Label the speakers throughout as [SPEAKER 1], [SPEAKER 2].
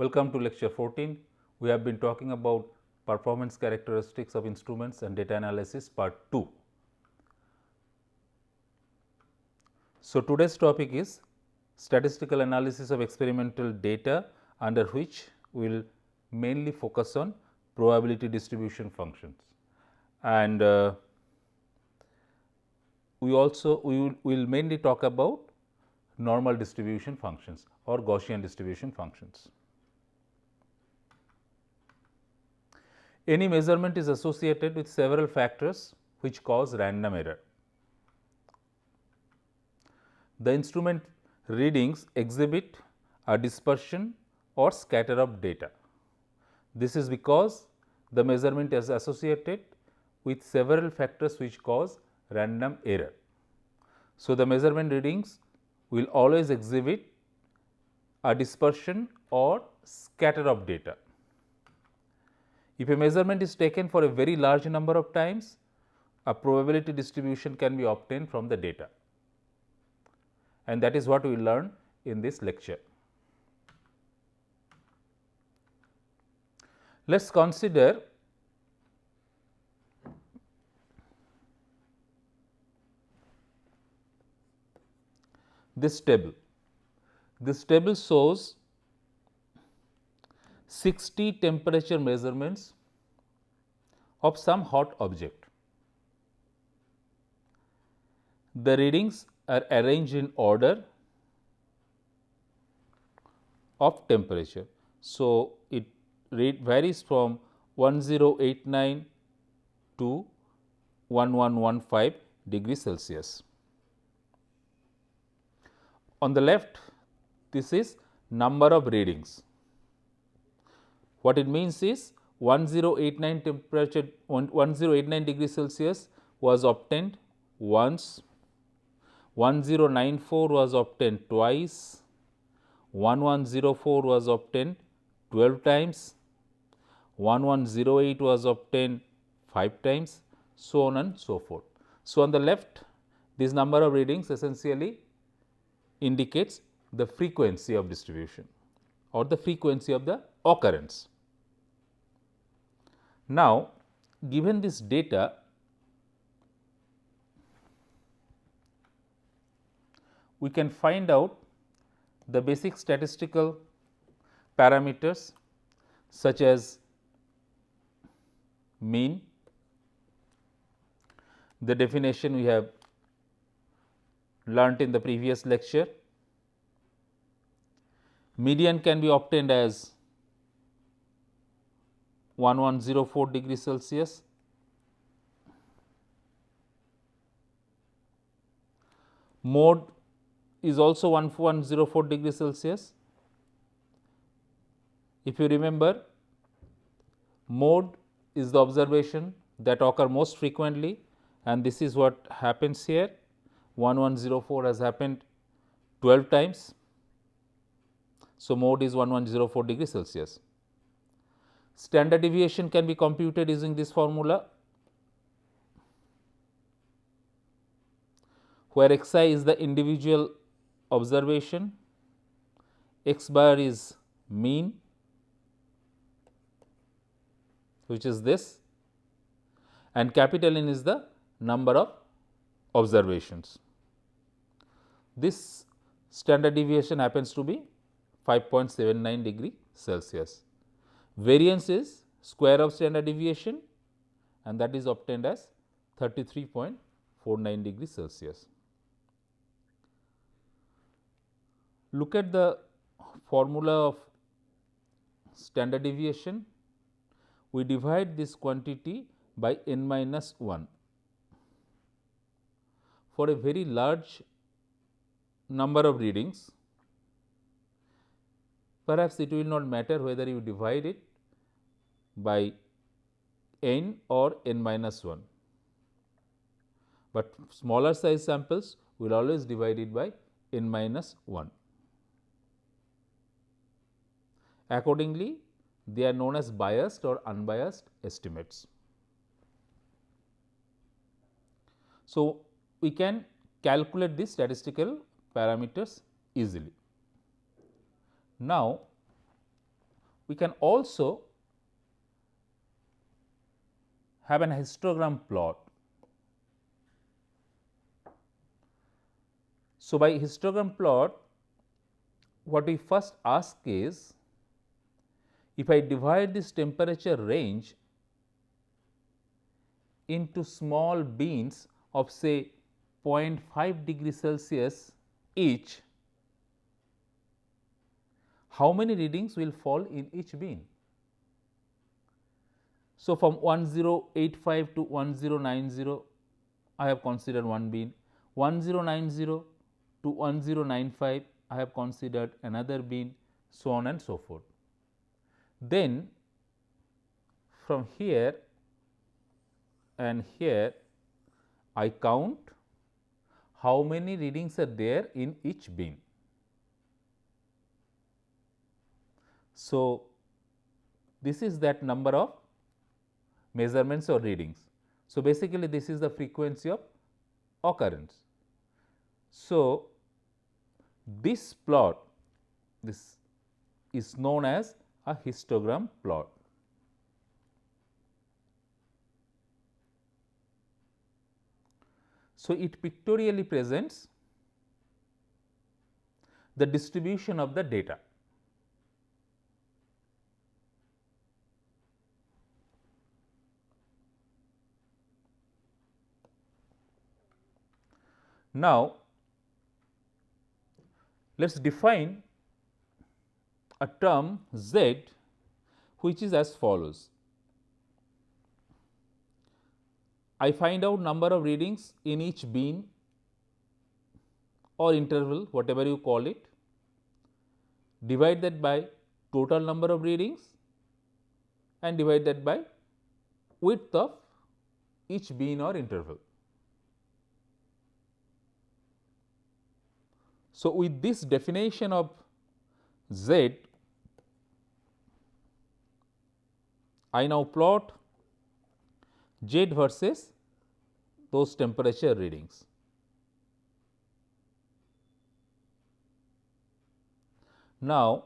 [SPEAKER 1] Welcome to lecture 14. We have been talking about performance characteristics of instruments and data analysis part 2. So, today's topic is statistical analysis of experimental data, under which we will mainly focus on probability distribution functions, and we will mainly talk about normal distribution functions or Gaussian distribution functions. Any measurement is associated with several factors which cause random error. The instrument readings exhibit a dispersion or scatter of data. This is because the measurement is associated with several factors which cause random error. So, the measurement readings will always exhibit a dispersion or scatter of data. If a measurement is taken for a very large number of times, a probability distribution can be obtained from the data, and that is what we will learn in this lecture. Let us consider this table. This table shows 60 temperature measurements of some hot object. The readings are arranged in order of temperature. So, it varies from 1089 to 1115 degrees Celsius. On the left, this is number of readings. What it means is 1089 temperature 1089 degrees Celsius was obtained once, 1094 was obtained twice, 1104 was obtained 12 times, 1108 was obtained 5 times, so on and so forth. So, on the left, this number of readings essentially indicates the frequency of distribution or the frequency of the occurrence. Now, given this data, we can find out the basic statistical parameters such as mean. The definition we have learnt in the previous lecture. Median can be obtained as 1104 degrees Celsius. Mode is also 1104 degrees Celsius. If you remember, mode is the observation that occur most frequently, and this is what happens here. 1104 has happened 12 times. So, mode is 1104 degrees Celsius. Standard deviation can be computed using this formula, where xi is the individual observation, x bar is mean, which is this, and capital N is the number of observations. This standard deviation happens to be 5.79 degree Celsius. Variance is square of standard deviation, and that is obtained as 33.49 degrees Celsius. Look at the formula of standard deviation. We divide this quantity by n minus 1. For a very large number of readings, perhaps it will not matter whether you divide it by n or n minus 1, but smaller size samples will always divide it by n minus 1. Accordingly, they are known as biased or unbiased estimates. So, we can calculate these statistical parameters easily. Now, we can also have an histogram plot. So, by histogram plot, what we first ask is, if I divide this temperature range into small beans of say 0.5 degree Celsius each, how many readings will fall in each bean? So, from 1085 to 1090, I have considered one bean. 1090 to 1095, I have considered another bean, so on and so forth. Then from here and here, I count how many readings are there in each bean. So, this is that number of measurements or readings. So, basically this is the frequency of occurrence. So, this plot, this is known as a histogram plot. So, it pictorially presents the distribution of the data. Now, let us define a term Z, which is as follows. I find out number of readings in each bean or interval, whatever you call it, divide that by total number of readings and divide that by width of each bean or interval. So, with this definition of Z, I now plot Z versus those temperature readings. Now,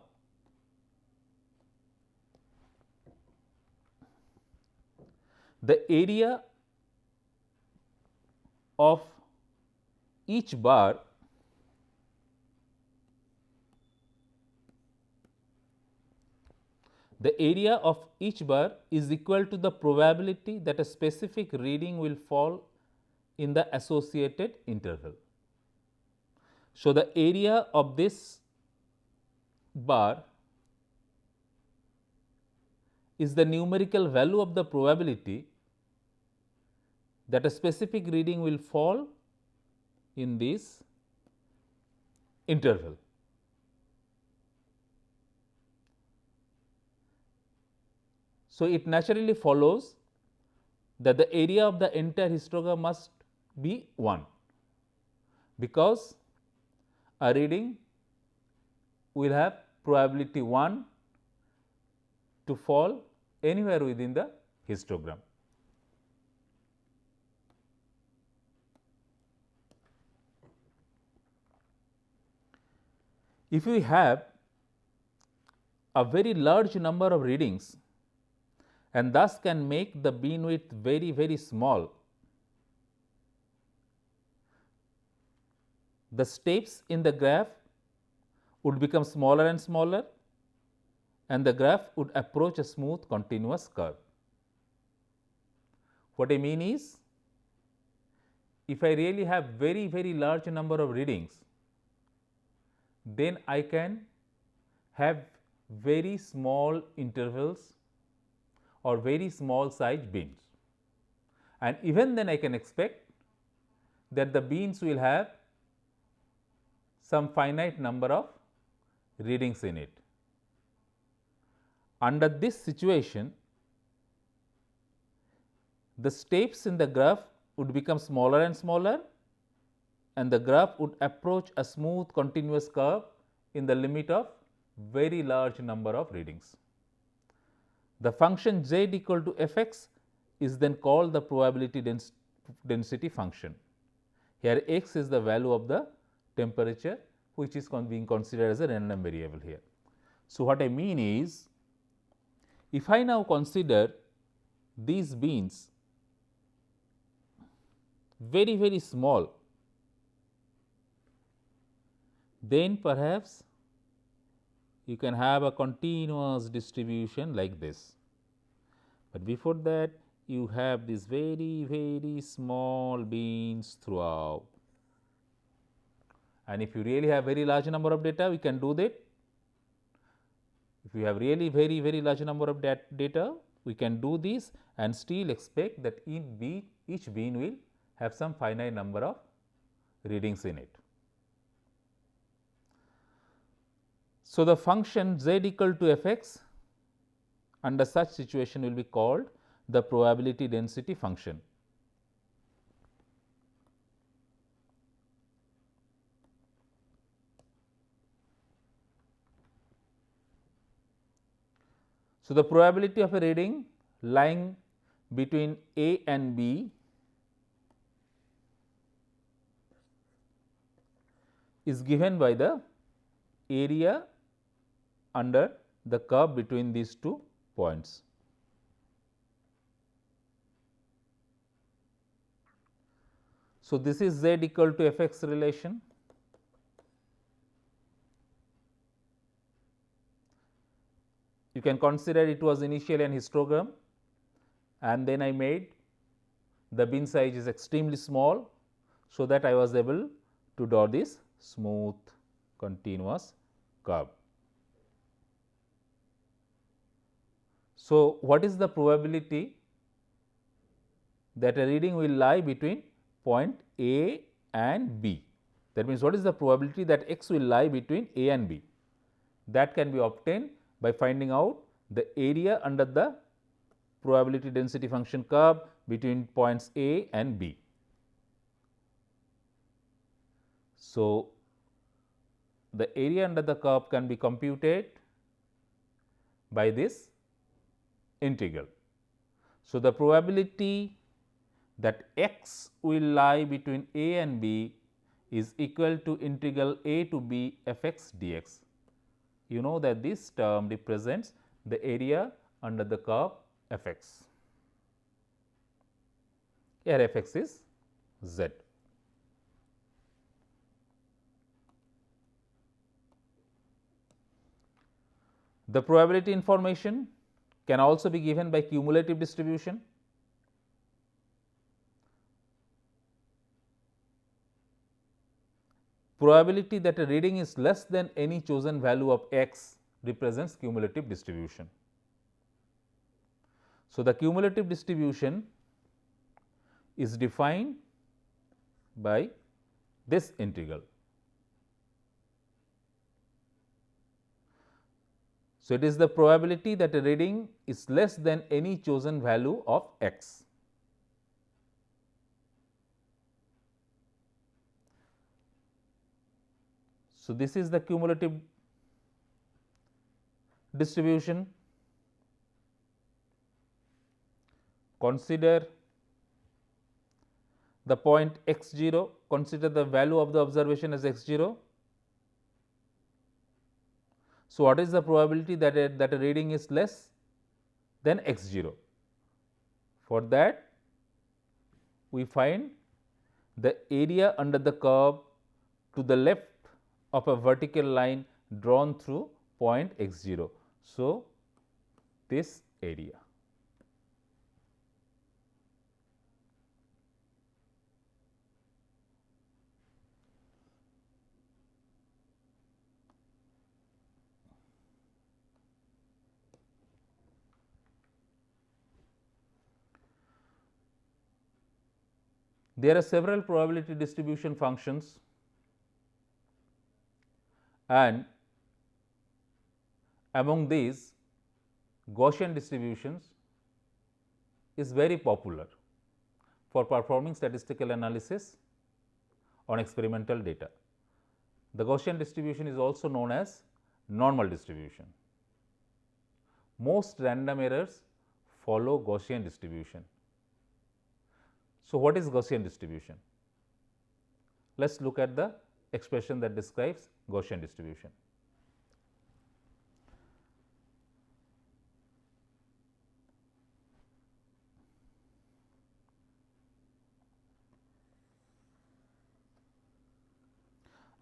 [SPEAKER 1] the area of each bar is equal to the probability that a specific reading will fall in the associated interval. So, the area of this bar is the numerical value of the probability that a specific reading will fall in this interval. So, it naturally follows that the area of the entire histogram must be 1, because a reading will have probability 1 to fall anywhere within the histogram. If we have a very large number of readings and thus can make the bean width very, very small, the steps in the graph would become smaller and smaller, and the graph would approach a smooth continuous curve. What I mean is, if I really have very, very large number of readings, then I can have very small intervals or very small size beans, and even then I can expect that the beans will have some finite number of readings in it. Under this situation, the steps in the graph would become smaller and smaller, and the graph would approach a smooth continuous curve in the limit of very large number of readings. The function z equal to f x is then called the probability density function. Here x is the value of the temperature, which is being considered as a random variable here. So, what I mean is, If I now consider these beans very small, then perhaps you can have a continuous distribution like this. But before that, you have these very small beans throughout. And if you really have very large number of data, we can do that. If you have really very large number of data, we can do this and still expect that each bean will have some finite number of readings in it. So, the function z equal to f x under such situation will be called the probability density function. So, the probability of a reading lying between A and B is given by the area under the curve between these two points. So, this is z equal to f x relation. You can consider it was initially an histogram and then I made the bin size is extremely small, so that I was able to draw this smooth continuous curve. So, what is the probability that a reading will lie between point A and B? That means, what is the probability that x will lie between A and B? That can be obtained by finding out the area under the probability density function curve between points A and B. So, the area under the curve can be computed by this integral. So, the probability that x will lie between A and B is equal to integral a to b f x dx. You know that this term represents the area under the curve f x. Here f x is z. The probability information can also be given by cumulative distribution. Probability that a reading is less than any chosen value of x represents cumulative distribution. So, the cumulative distribution is defined by this integral. So, it is the probability that a reading is less than any chosen value of x. So, this is the cumulative distribution. Consider the point x 0, consider the value of the observation as x 0. So, what is the probability that a reading is less than x 0? For that, we find the area under the curve to the left of a vertical line drawn through point x 0. So, this area. There are several probability distribution functions, and among these Gaussian distributions is very popular for performing statistical analysis on experimental data. The Gaussian distribution is also known as normal distribution. Most random errors follow Gaussian distribution. So, what is Gaussian distribution? Let us look at the expression that describes Gaussian distribution.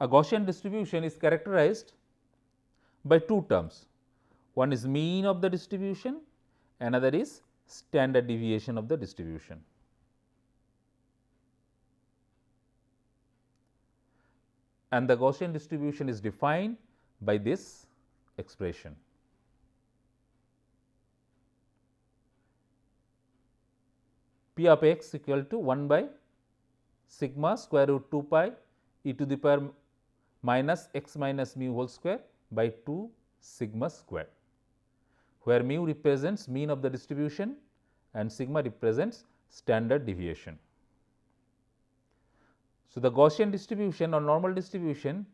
[SPEAKER 1] a Gaussian distribution is characterized by two terms. One is mean of the distribution, another is standard deviation of the distribution. And the Gaussian distribution is defined by this expression. P of x equal to 1 by sigma square root 2 pi e to the power minus x minus mu whole square by 2 sigma square, where mu represents mean of the distribution and sigma represents standard deviation. So, the Gaussian distribution or normal distribution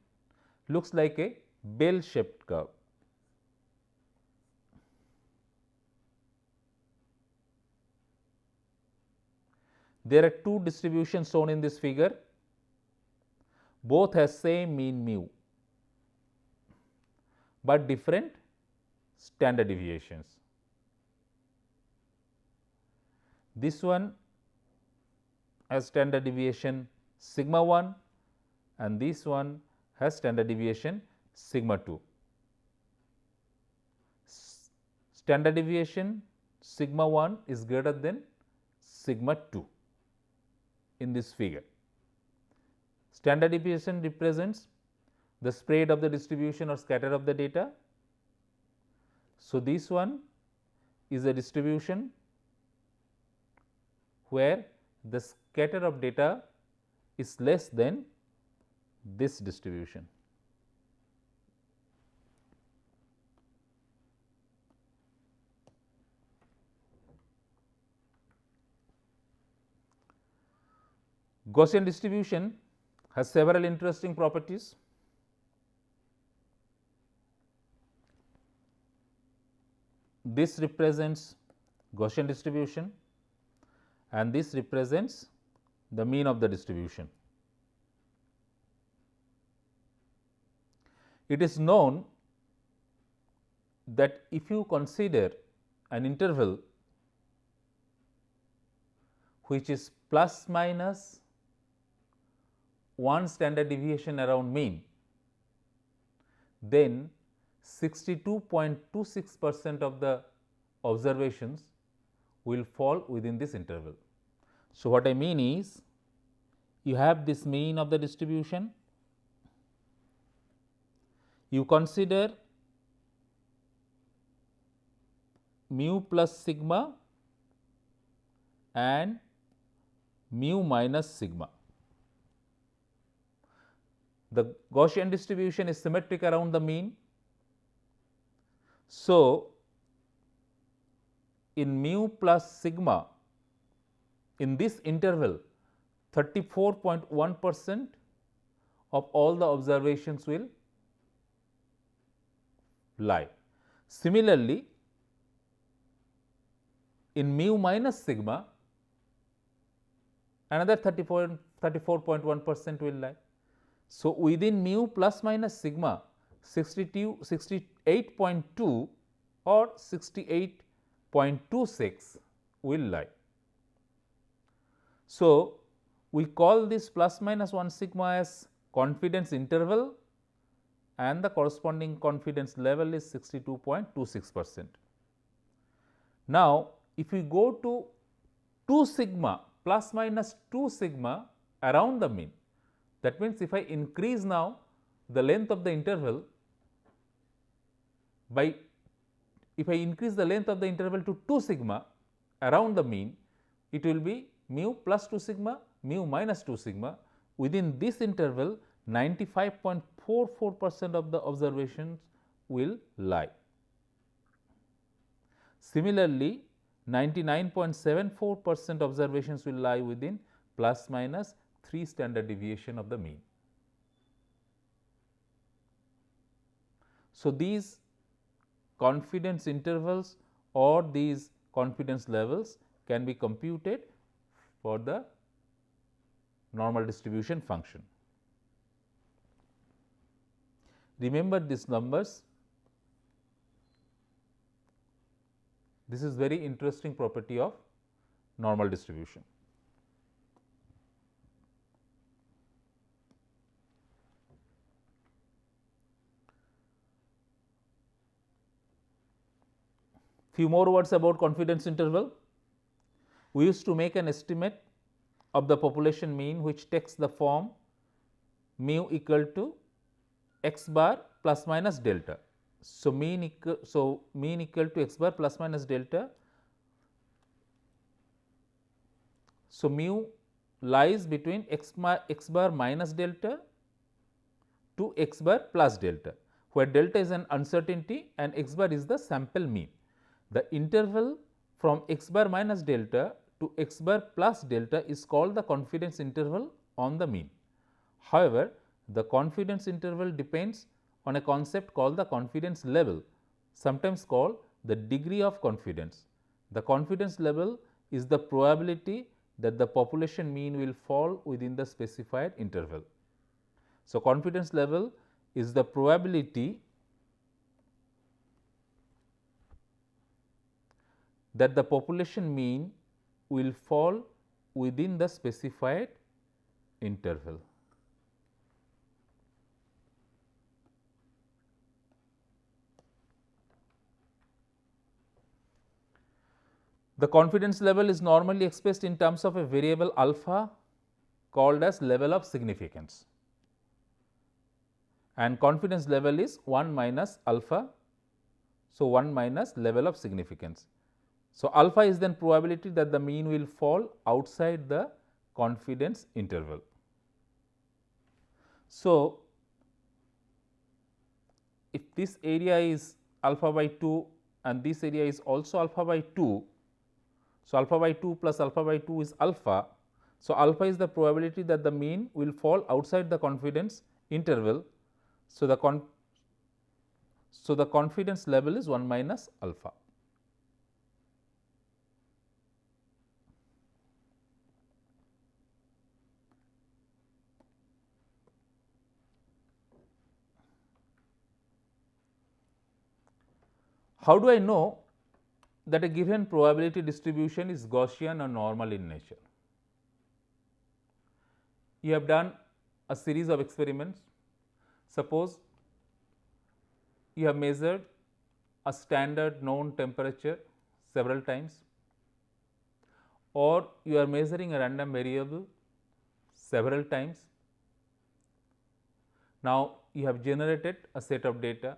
[SPEAKER 1] looks like a bell shaped curve. There are two distributions shown in this figure, both have same mean mu, but different standard deviations. This one has standard deviation sigma 1 and this one has standard deviation sigma 2. Standard deviation sigma 1 is greater than sigma 2 in this figure. Standard deviation represents the spread of the distribution or scatter of the data. So, this one is a distribution where the scatter of data is less than this distribution. Gaussian distribution has several interesting properties. This represents Gaussian distribution and this represents the mean of the distribution. It is known that if you consider an interval which is plus minus 1 standard deviation around mean, then 62.26% of the observations will fall within this interval. So, what I mean is you have this mean of the distribution, you consider mu plus sigma and mu minus sigma. The Gaussian distribution is symmetric around the mean. So, in mu plus sigma, in this interval 34.1% of all the observations will lie. Similarly, in mu minus sigma, another 34.1% will lie. So, within mu plus minus sigma 68.2 or 68.26 will lie. So, we call this plus minus 1 sigma as confidence interval and the corresponding confidence level is 62.26%. Now, if we go to 2 sigma plus minus 2 sigma around the mean, that means if I increase now the length of the interval by, if I increase the length of the interval to 2 sigma around the mean, it will be mu plus 2 sigma, mu minus 2 sigma. Within this interval 95.44% of the observations will lie. Similarly, 99.74% observations will lie within plus minus 3 standard deviation of the mean. So, these confidence intervals or these confidence levels can be computed for the normal distribution function. Remember these numbers. This is very interesting property of normal distribution. Few more words about confidence interval. We used to make an estimate of the population mean which takes the form mu equal to x bar plus minus delta. So, mean equal to x bar plus minus delta. So, mu lies between x bar minus delta to x bar plus delta, where delta is an uncertainty and x bar is the sample mean. The interval from x bar minus delta to x bar plus delta is called the confidence interval on the mean. However, the confidence interval depends on a concept called the confidence level, sometimes called the degree of confidence. The confidence level is the probability that the population mean will fall within the specified interval. So, confidence level is the probability that the population mean will fall within the specified interval. The confidence level is normally expressed in terms of a variable alpha called as level of significance, and confidence level is 1 minus alpha. So, 1 minus level of significance. So, alpha is then probability that the mean will fall outside the confidence interval. So, if this area is alpha by 2 and this area is also alpha by 2, so alpha by 2 plus alpha by 2 is alpha. So, alpha is the probability that the mean will fall outside the confidence interval. So, the confidence level is 1 minus alpha. How do I know that a given probability distribution is Gaussian or normal in nature? You have done a series of experiments. Suppose you have measured a standard known temperature several times, or you are measuring a random variable several times. Now, you have generated a set of data.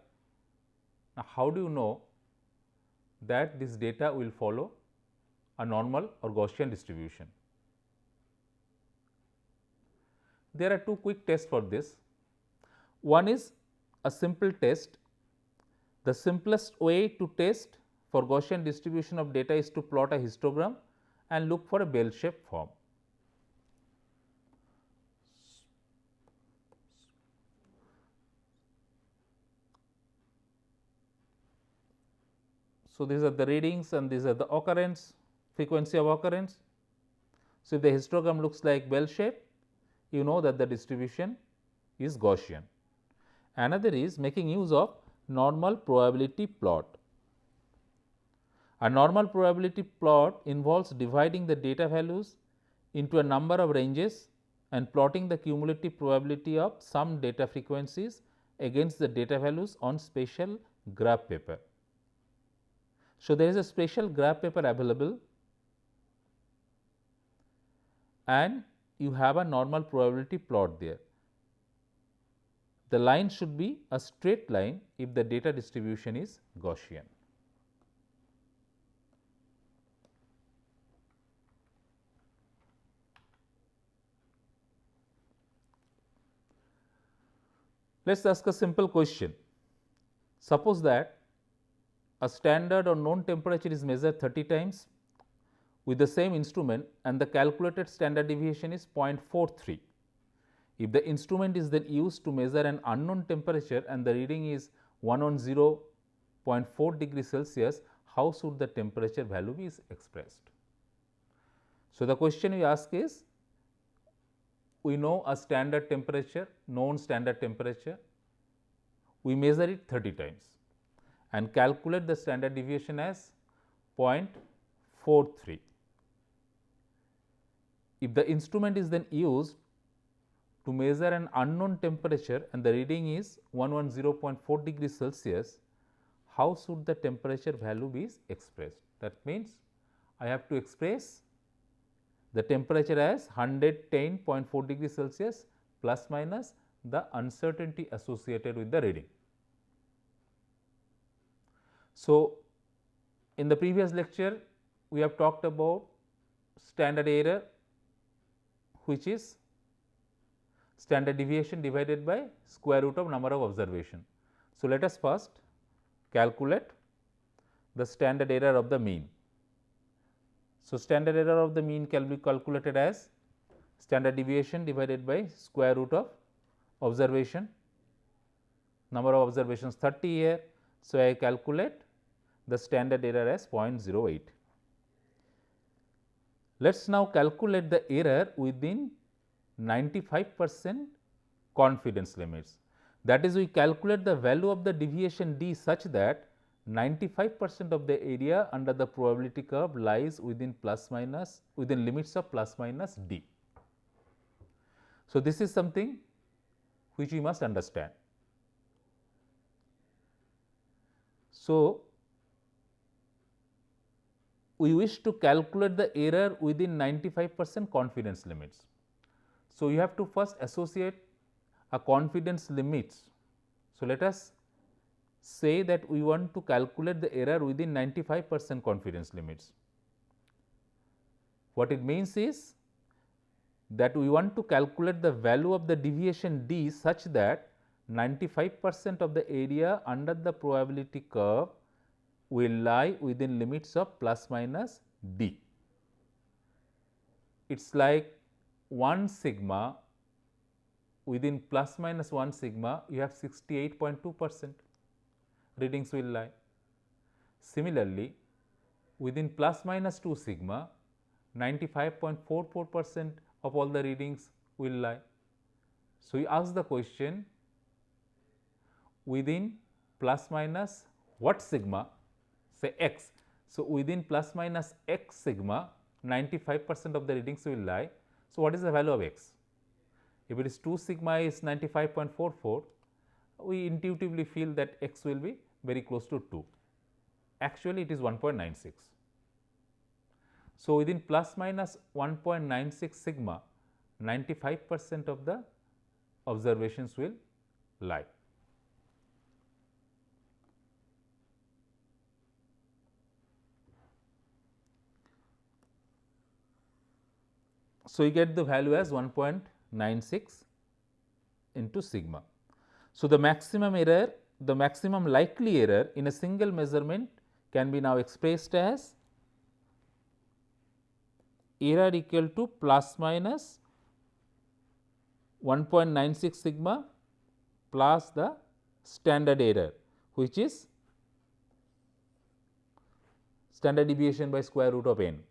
[SPEAKER 1] Now, how do you know that this data will follow a normal or Gaussian distribution? There are two quick tests for this. One is a simple test. The simplest way to test for Gaussian distribution of data is to plot a histogram and look for a bell shaped form. So, these are the readings and these are the occurrence, frequency of occurrence. So, if the histogram looks like bell shape, you know that the distribution is Gaussian. Another is making use of normal probability plot. A normal probability plot involves dividing the data values into a number of ranges and plotting the cumulative probability of some data frequencies against the data values on special graph paper. So, there is a special graph paper available and you have a normal probability plot there. The line should be a straight line if the data distribution is Gaussian. Let us ask a simple question. Suppose that a standard or known temperature is measured 30 times with the same instrument and the calculated standard deviation is 0.43. If the instrument is then used to measure an unknown temperature and the reading is 110.4 degrees Celsius, how should the temperature value be expressed? So, the question we ask is, we know a standard temperature, known standard temperature, we measure it 30 times and calculate the standard deviation as 0.43. If the instrument is then used to measure an unknown temperature and the reading is 110.4 degrees Celsius, how should the temperature value be expressed. That means, I have to express the temperature as 110.4 degrees Celsius plus minus the uncertainty associated with the reading. So, in the previous lecture we have talked about standard error, which is standard deviation divided by square root of number of observation. So, let us first calculate the standard error of the mean. So, standard error of the mean can be calculated as standard deviation divided by square root of observation, number of observations 30 here. So, I calculate the standard error as 0.08. Let us now calculate the error within 95% confidence limits. That is, we calculate the value of the deviation d such that 95% of the area under the probability curve lies within limits of plus minus d. So, this is something which we must understand. So, we wish to calculate the error within 95% confidence limits. So, you have to first associate a confidence limits. So, let us say that we want to calculate the error within 95% confidence limits. What it means is that we want to calculate the value of the deviation d such that 95% of the area under the probability curve will lie within limits of plus minus d. It is like 1 sigma, within plus minus 1 sigma you have 68.2% readings will lie. Similarly, within plus minus 2 sigma 95.44% of all the readings will lie. So, we ask the question within plus minus what sigma, say x. So, within plus minus x sigma 95% of the readings will lie. So, what is the value of x? If it is 2 sigma is 95.44, we intuitively feel that x will be very close to 2. Actually, it is 1.96. So, within plus minus 1.96 sigma 95% of the observations will lie. So, you get the value as 1.96 into sigma. So, the maximum error, the maximum likely error in a single measurement can be now expressed as error equal to plus minus 1.96 sigma plus the standard error, which is standard deviation by square root of n.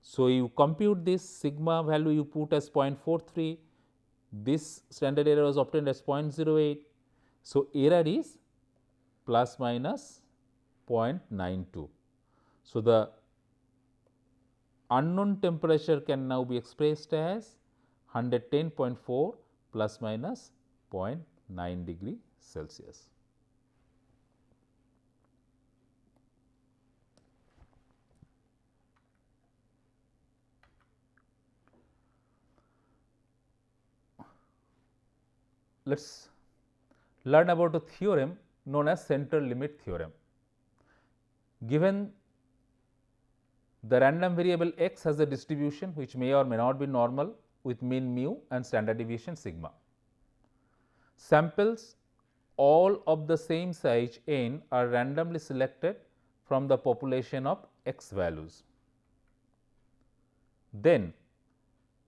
[SPEAKER 1] So, you compute this sigma value, you put as 0.43, this standard error was obtained as 0.08. So, error is plus minus 0.92. So, the unknown temperature can now be expressed as 110.4 plus minus 0.9 degree Celsius. Let us learn about a theorem known as central limit theorem. Given the random variable x has a distribution which may or may not be normal with mean mu and standard deviation sigma. Samples all of the same size n are randomly selected from the population of x values. Then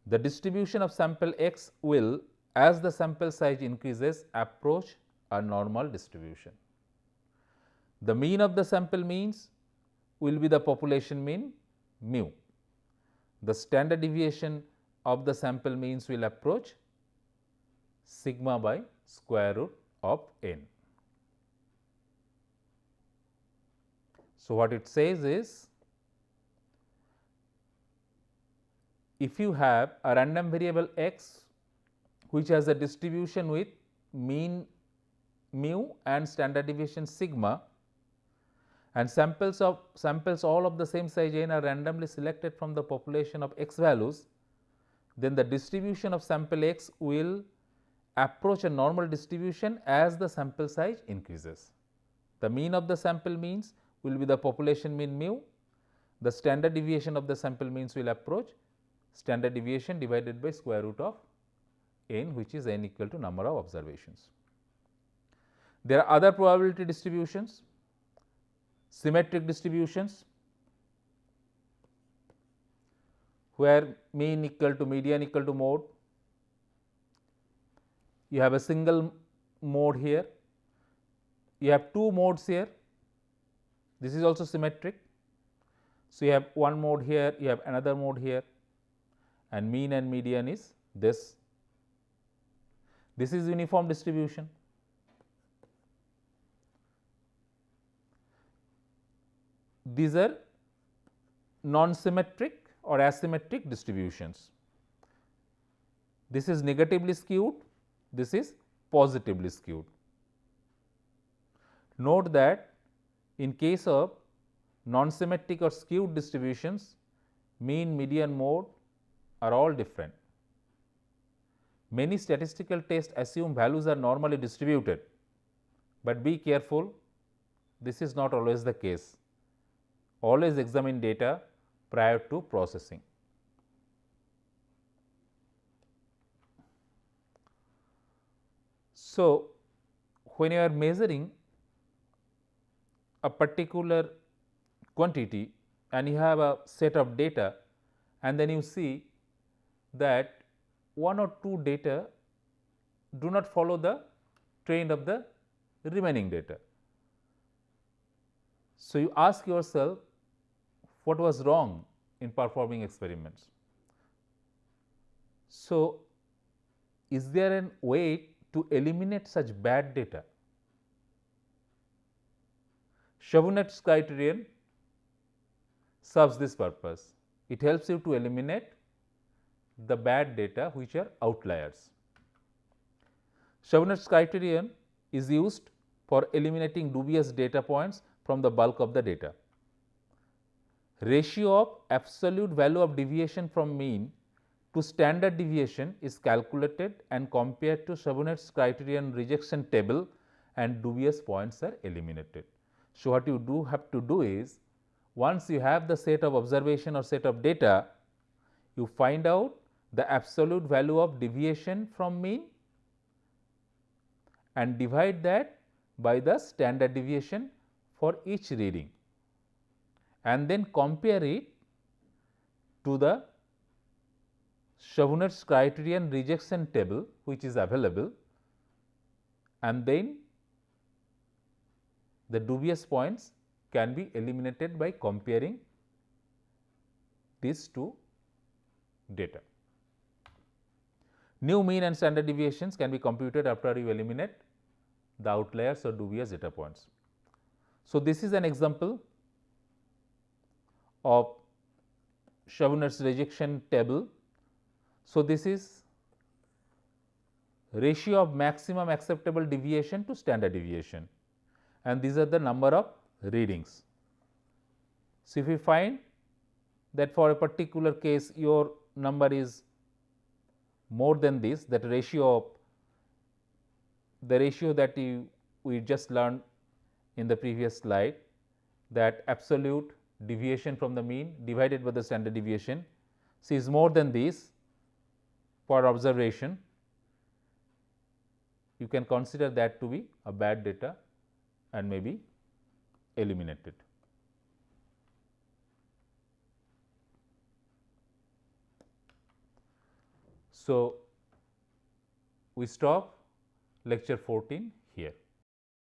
[SPEAKER 1] the distribution of sample x will, as the sample size increases, approach a normal distribution. The mean of the sample means will be the population mean mu. The standard deviation of the sample means will approach sigma by square root of n. So, what it says is, if you have a random variable x which has a distribution with mean mu and standard deviation sigma, and samples all of the same size n are randomly selected from the population of x values, then the distribution of sample x will approach a normal distribution as the sample size increases. The mean of the sample means will be the population mean mu, the standard deviation of the sample means will approach standard deviation divided by square root of n, which is n equal to number of observations. There are other probability distributions, symmetric distributions, where mean equal to median equal to mode. You have a single mode here, you have two modes here, this is also symmetric. So, you have one mode here, you have another mode here, and mean and median is this. This is uniform distribution. These are non-symmetric or asymmetric distributions. This is negatively skewed, this is positively skewed. Note that in case of non-symmetric or skewed distributions, mean, median, mode are all different. Many statistical tests assume values are normally distributed, but be careful, this is not always the case. Always examine data prior to processing. So, when you are measuring a particular quantity and you have a set of data, and then you see that one or two data do not follow the trend of the remaining data. So, you ask yourself what was wrong in performing experiments. So, is there a way to eliminate such bad data? Chauvenet's criterion serves this purpose. It helps you to eliminate the bad data which are outliers. Chauvenet's criterion is used for eliminating dubious data points from the bulk of the data. Ratio of absolute value of deviation from mean to standard deviation is calculated and compared to Chauvenet's criterion rejection table, and dubious points are eliminated. So, what you have to do is, once you have the set of observation or set of data, you find out the absolute value of deviation from mean and divide that by the standard deviation for each reading, and then compare it to the Chauvenet's criterion rejection table which is available, and then the dubious points can be eliminated by comparing these two data. New mean and standard deviations can be computed after you eliminate the outliers or dubious data points. So, this is an example of Chauvenet's rejection table. So, this is ratio of maximum acceptable deviation to standard deviation, and these are the number of readings. So, if you find that for a particular case your number is more than this, that ratio of the ratio that we just learned in the previous slide, that absolute deviation from the mean divided by the standard deviation, so is more than this for observation, you can consider that to be a bad data and may be eliminated. So, we stop lecture 14 here.